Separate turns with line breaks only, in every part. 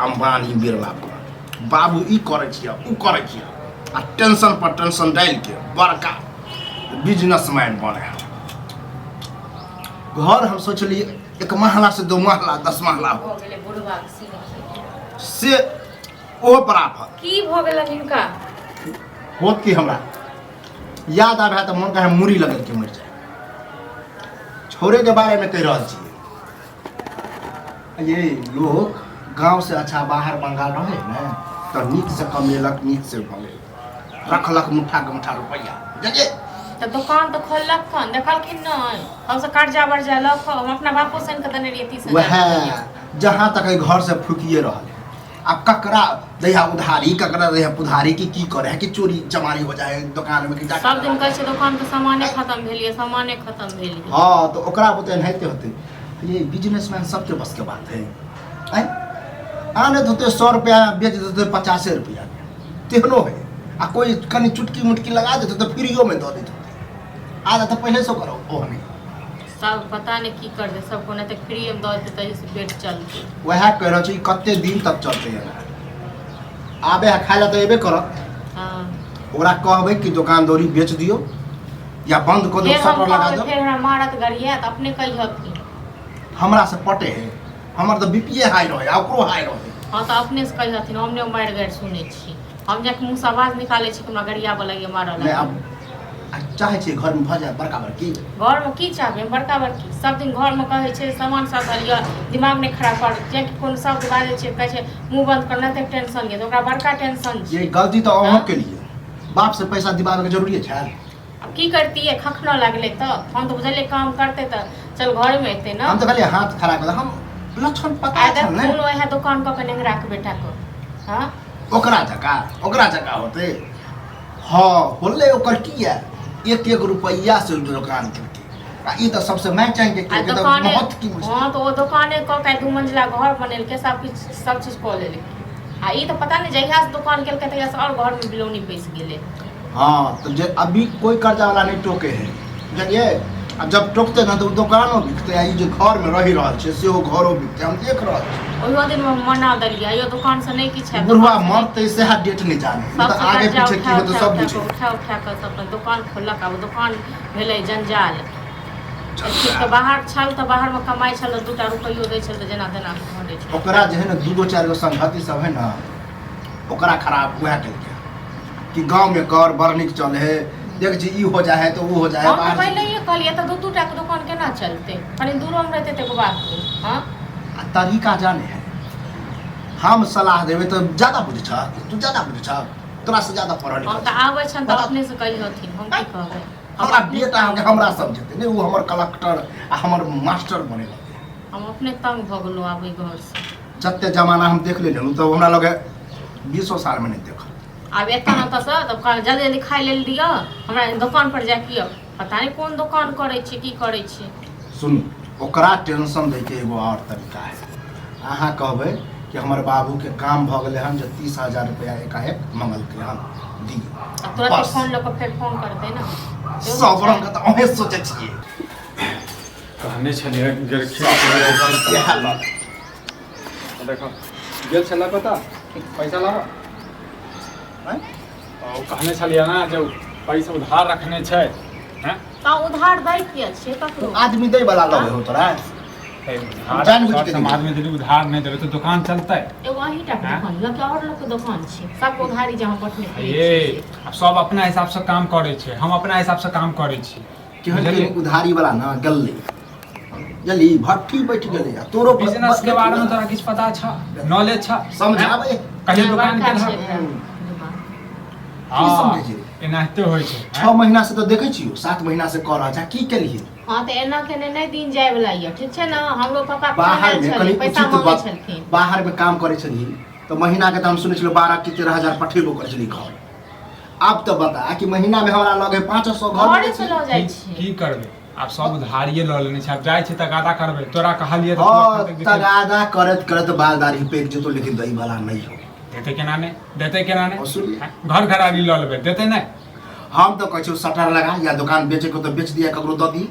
अंबानी बिरला बाबू ई करे छियै उ करे छियै आ टेंशन पर टेंशन डाल के बड़का बिजनेसमैन बने। घर हम सोचलिए 1 महला से 2 महला 10 महला हो से ओहो प्राप्त
की भ गेल हिनका
होत कि हमरा याद आवे त मन कहे मुड़ी लगल के मर जाए। छोरे के बारे में कह रहा छी ये लोग गांव से अच्छा बाहर बंगाल रहे ना तो नीक से कमेलक नीक से भले रखलक मुठा के मुठा रुपया जगे
तो दुकान तो खोललक कौन देखलखिन नहीं हम से कर्जा वर्जा लक हम अपना बापो सन के देने रहिए 30,000
वह जहां तक घर से फुकिए रहल अब ककरा दैया उधारी ककरा दैया पुधारी की करे है कि चोरी चमारी हो जाए दुकान में कि
सब दिन कह छे दुकान के सामाने खत्म भेलिए सामाने खत्म भेलिए।
हां तो ओकरा बुते नहिते होते ये बिजनेसमैन सबके बस के बात है आने तो 100 रुपया बेच देते 50 रुपया तेहनो है आ कोई कनी चुटकी मुटकी लगा देते तो फ्रीओ में दे देते आज तो पहले से करो ओ नहीं
सब पता नहीं की कर दे सबको नहीं तो फ्री में दे देते जैसे पेट चलते
वह कह रहा छी कते दिन तक चलते है आबे खाए ला तो एबे करत
हां
ओकरा कहबे कि दुकानदारी बेच दियो या बंद कर दो शटर लगा दो
फिर हमरा मारत गरिया त अपने कहियत की
हमरा से पटे है हमर तो बीपीए हाई रहे ओकरो हाई रहे।
हां तो अपने से कहियथिन हमने मार गड़ सुनै छी हम जाके मुंह से आवाज निकाले छी कि हमरा गरिया वाला ये मारल
मैं अब चाहे छी घर में भ जाए बड़का बड़की
घर में की चाहबे बड़का बड़की सब दिन घर में कहे छे सामान सब लिया दिमाग नहीं खराब कर जे कोन शब्द बाजे छे कहे छे मुंह बंद करना त टेंशन ये तो ओकरा बड़का टेंशन छे।
ये गलती तो अहाँ के लिए बाप से पैसा दिवावे के जरूरी है
अब की करती है खखना लागले तो हम तो बुझले काम करते त चल घर में एते ना
हम तो खाली हाथ खराब कर हम लक्षण पता है ना
फूल वह दुकान को नेंगरा के बेटा को हां
ओकरा जका होते हां बोले ओकर की है 1 रुपया से दुकान करके आ ई तो सबसे मैं चाहिए कि तो बहुत की
हां तो वो दुकाने को का 2 मंजिला घर बनेल के सब चीज को ले ले आ ई तो पता नहीं जहिया से दुकान केल के तहिया से और घर में बिलोनी पैस गेले।
हां तो जे अभी कोई कर्जा वाला नहीं टोके है जानिए अब जब टोकते ना तो दुकानों बिकते आ ई जो घर में रही रहल छे से वो घरो बिकते हम देख रहल छी
ओहो दिन में मना दलिया यो दुकान से नहीं किछ है
बुढ़वा मरते से हाथ डेट नहीं जाने तो आगे पीछे की हो तो सब कुछ
उठा के सब दुकान खोलक अब दुकान भेले जंजाल के बाहर छल तो बाहर में कमाई छल 2 रुपयो दै छल जना देना भरे छ
ओकरा जे है ना 2-4 गो संगति सब है ना ओकरा खराब हुआ के कि गांव में कर बरनिक चले है देख जी ई हो जाए तो वो हो जाए
बाहर पहले ये कहलिए तो 2 टा के दुकान केना चलते कनी दूरो में रहते तो बात हां
तरीका जाने है हम सलाह देवे तो ज्यादा बुझ छ तू ज्यादा बुझ छ तोरा से ज्यादा पढ़ल
हम त आबै छन त अपने से कहि हथिन हम की कहबै
हमरा बेटा हमरा समझते नहीं वो हमर कलेक्टर आ हमर मास्टर बने
हम अपने तंग भ गेलौ आबै घर से
जत्ते जमाना हम देख ले तो हमरा लगे 20 साल में नहीं देख
अब एतना न त से तब जल्दी जल्दी खाई ले दिया हमरा दुकान पर जाके पता नहीं कौन दुकान करे छी की करे छी
सुन ओकरा टेंशन दे के एगो और तरीका है अहाँ कहबे कि हमर बाबू के काम भ गेले हम जे 30,000 रुपया एकाएक मंगल के हम दी
तुरंत फोन लो के फिर फोन कर दे ना
सब रंग का तो ओहे सोचे छिए
कहने छलिए देखो गेल छला पता पैसा लावा हैं और कहने छलिए ना जो पैसा उधार रखने छे हैं
का उधार दै के छे ककरो
आदमी दे वाला लगे हो तोरा
जान बुझ के समाज में यदि उधार नहीं देबे तो दुकान चलता है
एगो अही टा दुकान लगे और लोग के दुकान छे सब उधारी जहां पटने
ये अब सब अपना हिसाब से काम करे छे हम अपना हिसाब से काम करे छी
केहन उधारी वाला ना गल्ले जल्दी भट्टी बैठ गेले तोरो
बिजनेस के बारे में तोरा किछ पता छ नॉलेज छ
समझाबे
कहीं दुकान के
की समझे छी
एनाहिते होय छे
6 महीना से तो देखे छियो 7 महीना से कर रहा की केलिए
हां तो एना के नहीं दिन जाय वाला ये ठीक छे ना हमरो पापा
बाहर में कनी
पैसा मांगे छलखिन
बाहर में काम करे छली तो महीना के तो हम सुनै छिलो 12 की 13,000 पठेबो करे छली घर अब तो बता कि महीना में हमरा लगे 500 घर
में चलो जाय छी
की करबे आप सब उधारिये ल लेने छ अब जाय छ त गादा करबे तोरा कहलिए
त गादा करत बालदारी पेक जतो लेकिन दई वाला नहीं हो
देते केना ने घर घरारी ल लेबे देते नहीं
हम तो कहै छी शटर लगा या दुकान बेचे को तो बेच दिया ककरो द दी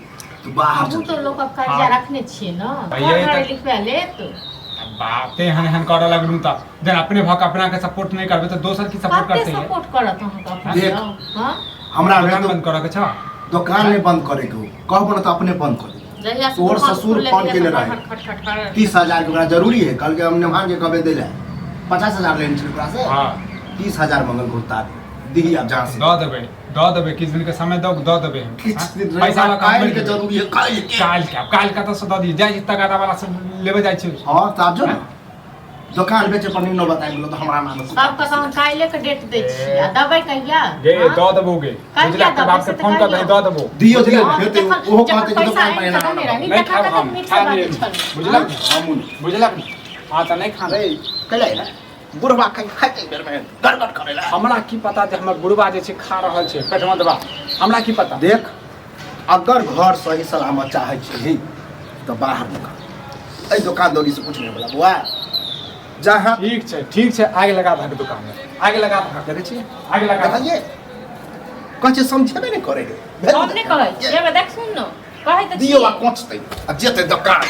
तो बाहर
तो लोग अब कर्जा रखने छिए ना घर लिखवा ले तो
बातें हन कर लगलू त जन अपने भक अपना के सपोर्ट नहीं करबे तो दोसर की सपोर्ट
कते
करते हैं
सपोर्ट करत हम का
देख।
हां
हमरा
दुकान
में
बंद करे के छ
दुकान नहीं बंद करे के कहबो न तो अपने बंद कर दे
जहिया से
तोर
दुकान
ससुर
खोल
फोन
लेती
केले
है तो
रहे।
खट खट खट
30,000 के ओकरा जरूरी है कल के हमने वहां के कबे देले 50,000 लेने छे ओकरा से
हां
30,000 मंगल को उतार दी अब जहां से
दो देबे किस दिन के समय दो दे हम
किछ
हाँ?
दिन
पैसा
रहे
ला काम
काल के
के
जरूरी है
काल का तो सदा दी जाय जितना गादा वाला सब लेबे जाय छै
हां तो आप जो ना दुकान बेचे पर नहीं बताए बोलो तो हमरा नाम से
सब का हम काइले के डेट दै छी आ दबै कहिया
गे
हाँ?
दो देबोगे
काल
बुझला
क्या
के बाप के
दबे से
फोन कर दे
कहिया?
दो देबो
दियो दियो
हाँ,
फिर तो
जखन-
ओहो
जखन
कहते कि
पैसा
दुकान पर
आनि
ना
तऽ देने रही।
नहीं
तखन
खाब हम
मीठ
खा
बात
लिए
छल।
बुझला
हाँ?
हमून
बुझला हां त नहीं खाना
अरे कहले ना बुढ़वा कहीं खाते बेर में गड़बड़ करेला
हमरा की पता जे हमर बुढ़वा जे छै खा रहल छै पेटवा दबा हमरा की पता
देख अगर घर सही सलामत चाहे छी तो बाहर निकल ए दुकान दौड़ी से कुछ नहीं बोला बुआ जहां
ठीक छै आगे लगा भाग दुकान में आगे लगा भाग
देखे छी
आगे लगा
देखिए कछ समझबे नहीं करे
हम नहीं कहै छी एबे देख सुन न कहै त
दियो
छी
आ कोचते आ जेते दुकान